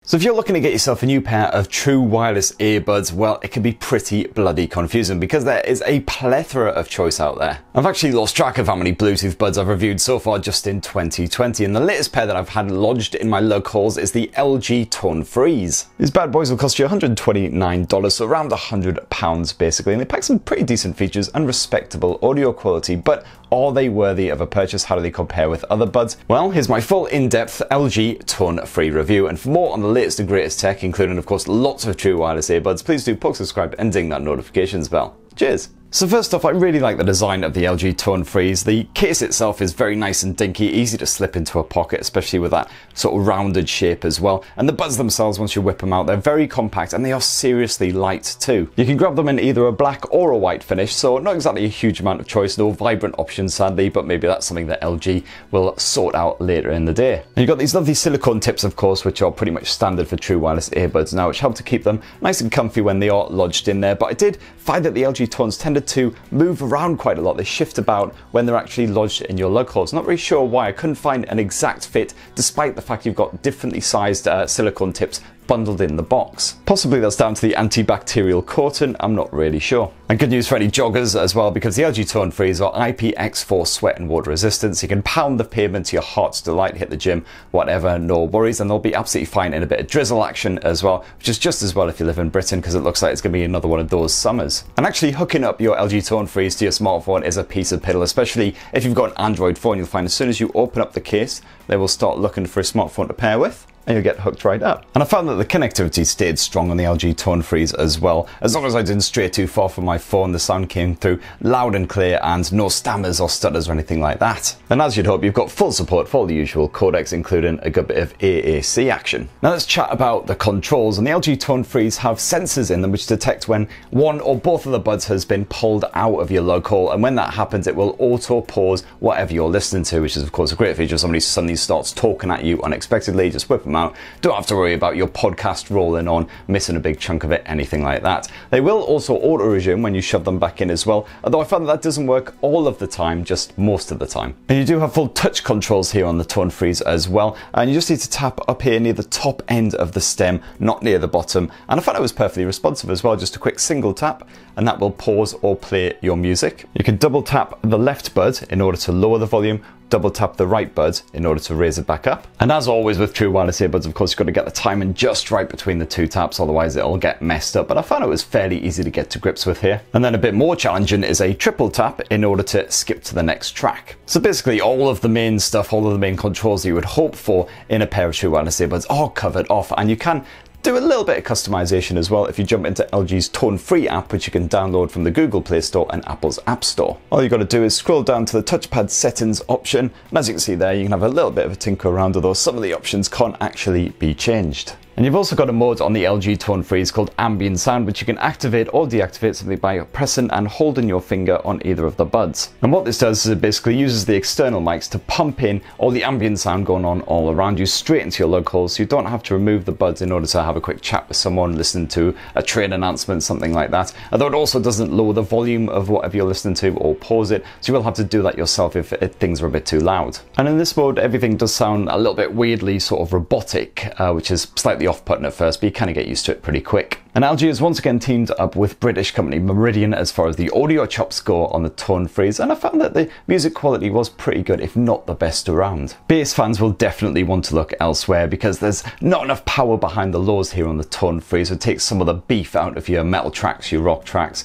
So if you're looking to get yourself a new pair of true wireless earbuds, well, it can be pretty bloody confusing because there is a plethora of choice out there. I've actually lost track of how many Bluetooth buds I've reviewed so far just in 2020, and the latest pair that I've had lodged in my lug hauls is the LG Tone Frees. These bad boys will cost you $129, so around £100 basically, and they pack some pretty decent features and respectable audio quality, but are they worthy of a purchase? How do they compare with other buds? Well, here's my full in-depth LG Tone Free review, and for more on the latest and greatest tech, including of course lots of true wireless earbuds, please do poke subscribe and ding that notifications bell. Cheers! So first off, I really like the design of the LG Tone Frees. The case itself is very nice and dinky, easy to slip into a pocket, especially with that sort of rounded shape as well. And the buds themselves, once you whip them out, they're very compact and they are seriously light too. You can grab them in either a black or a white finish, so not exactly a huge amount of choice, no vibrant options sadly, but maybe that's something that LG will sort out later in the day. And you've got these lovely silicone tips, of course, which are pretty much standard for true wireless earbuds now, which help to keep them nice and comfy when they are lodged in there. But I did find that the LG Tones tended to move around quite a lot. They shift about when they're actually lodged in your lug holes. Not really sure why. I couldn't find an exact fit, despite the fact you've got differently sized silicone tips bundled in the box. Possibly that's down to the antibacterial coating, I'm not really sure. And good news for any joggers as well, because the LG Tone Frees are IPX4 sweat and water resistant, so you can pound the pavement to your heart's delight, hit the gym, whatever, no worries, and they'll be absolutely fine in a bit of drizzle action as well, which is just as well if you live in Britain, because it looks like it's going to be another one of those summers. And actually hooking up your LG Tone Frees to your smartphone is a piece of piddle, especially if you've got an Android phone. You'll find as soon as you open up the case, they will start looking for a smartphone to pair with, and you'll get hooked right up. And I found that the connectivity stayed strong on the LG Tone Frees as well. As long as I didn't stray too far from my phone, the sound came through loud and clear and no stammers or stutters or anything like that. And as you'd hope, you've got full support for all the usual codecs, including a good bit of AAC action. Now let's chat about the controls. And the LG Tone Frees have sensors in them which detect when one or both of the buds has been pulled out of your lug hole, and when that happens it will auto pause whatever you're listening to, which is of course a great feature. If somebody suddenly starts talking at you unexpectedly, just whip them out. Don't have to worry about your podcast rolling on, missing a big chunk of it, anything like that. They will also auto resume when you shove them back in as well, although I found that doesn't work all of the time, just most of the time. And you do have full touch controls here on the Tone Frees as well, and you just need to tap up here near the top end of the stem, not near the bottom. And I found it was perfectly responsive as well, just a quick single tap and that will pause or play your music. You can double tap the left bud in order to lower the volume, double tap the right bud in order to raise it back up. And as always with true wireless earbuds, of course, you've got to get the timing just right between the two taps, otherwise it'll get messed up. But I found it was fairly easy to get to grips with here. And then a bit more challenging is a triple tap in order to skip to the next track. So basically all of the main stuff, all of the main controls that you would hope for in a pair of true wireless earbuds are covered off, and you can do a little bit of customization as well if you jump into LG's Tone Free app, which you can download from the Google Play Store and Apple's App Store. All you've got to do is scroll down to the touchpad settings option, and as you can see there, you can have a little bit of a tinker around, although some of the options can't actually be changed. And you've also got a mode on the LG Tone Frees called Ambient Sound, which you can activate or deactivate simply by pressing and holding your finger on either of the buds. And what this does is it basically uses the external mics to pump in all the ambient sound going on all around you straight into your lug holes, so you don't have to remove the buds in order to have a quick chat with someone, listen to a train announcement, something like that. Although it also doesn't lower the volume of whatever you're listening to or pause it, so you will have to do that yourself if things are a bit too loud. And in this mode, everything does sound a little bit weirdly sort of robotic, which is slightly off-putting at first, but you kind of get used to it pretty quick. And LG has once again teamed up with British company Meridian as far as the audio chops go on the Tone Frees, and I found that the music quality was pretty good, if not the best around. Bass fans will definitely want to look elsewhere because there's not enough power behind the lows here on the Tone Frees, so it takes some of the beef out of your metal tracks, your rock tracks,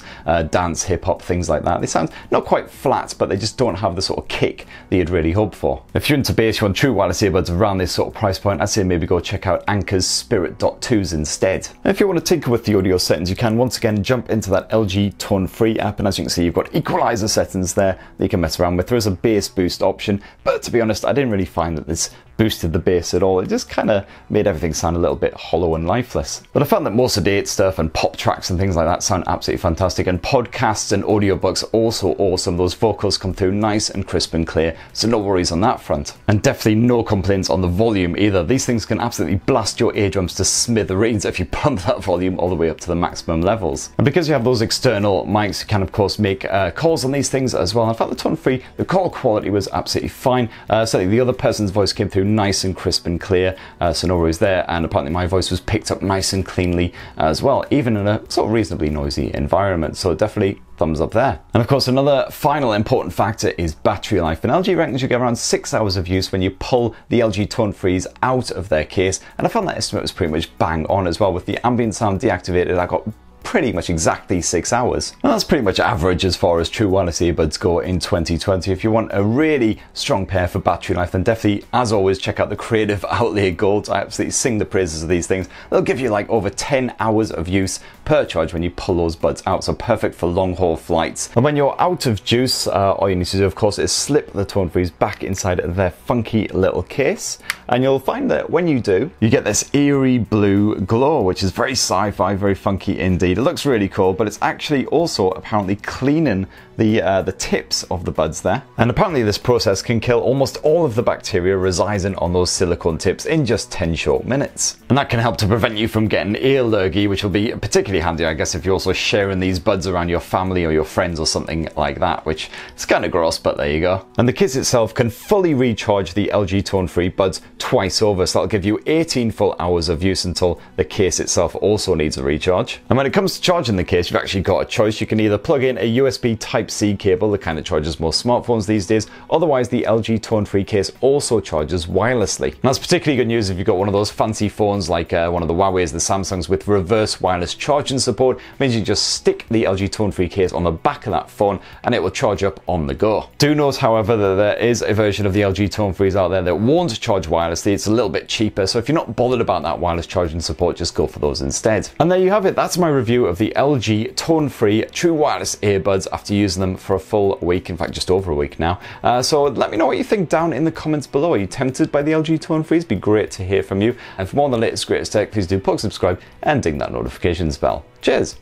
dance, hip-hop, things like that. They sound not quite flat, but they just don't have the sort of kick that you'd really hope for. If you're into bass, you want true wireless earbuds around this sort of price point, I'd say maybe go check out Anker's Spirit .2s instead. And if you want to tinker with the audio settings, you can once again jump into that LG Tone Free app, and as you can see, you've got equaliser settings there that you can mess around with. There is a bass boost option, but to be honest, I didn't really find that this boosted the bass at all. It just kind of made everything sound a little bit hollow and lifeless. But I found that more sedate stuff and pop tracks and things like that sound absolutely fantastic, and podcasts and audiobooks also awesome. Those vocals come through nice and crisp and clear, so no worries on that front. And definitely no complaints on the volume either. These things can absolutely blast your eardrums to smithereens if you pump that volume all the way up to the maximum levels. And because you have those external mics, you can of course make calls on these things as well. I found the Tone Free, the call quality was absolutely fine. Certainly the other person's voice came through nice and crisp and clear, so no worries there. And apparently my voice was picked up nice and cleanly as well, even in a sort of reasonably noisy environment. So definitely thumbs up there. And of course, another final important factor is battery life. And LG reckons you get around 6 hours of use when you pull the LG Tone Frees out of their case. And I found that estimate was pretty much bang on as well. With the ambient sound deactivated, I got pretty much exactly 6 hours. And that's pretty much average as far as true wireless earbuds go in 2020. If you want a really strong pair for battery life, then definitely, as always, check out the Creative Outlay Golds. I absolutely sing the praises of these things. They'll give you like over 10 hours of use per charge when you pull those buds out, so perfect for long haul flights. And when you're out of juice, all you need to do, of course, is slip the Tone Frees back inside their funky little case, and you'll find that when you do, you get this eerie blue glow, which is very sci-fi, very funky indeed. It looks really cool, but it's actually also apparently cleaning the tips of the buds there. And apparently this process can kill almost all of the bacteria residing on those silicone tips in just 10 short minutes. And that can help to prevent you from getting ear lurgy, which will be particularly handy, I guess, if you're also sharing these buds around your family or your friends or something like that, which is kind of gross, but there you go. And the case itself can fully recharge the LG Tone Free buds twice over, so that'll give you 18 full hours of use until the case itself also needs a recharge. And when it comes to charging the case, you've actually got a choice. You can either plug in a USB Type-C cable, the kind that charges most smartphones these days. Otherwise, the LG Tone Free case also charges wirelessly. And that's particularly good news if you've got one of those fancy phones like one of the Huawei's, the Samsungs with reverse wireless charging support. It means you just stick the LG Tone Free case on the back of that phone and it will charge up on the go. Do note, however, that there is a version of the LG Tone Frees out there that won't charge wirelessly. It's a little bit cheaper, so if you're not bothered about that wireless charging support, just go for those instead. And there you have it. That's my review of the LG Tone Free true wireless earbuds after using them for a full week, in fact just over a week now. So let me know what you think down in the comments below. Are you tempted by the LG Tone Frees? It'd be great to hear from you. And for more on the latest greatest tech, please do plug subscribe and ding that notifications bell. Cheers!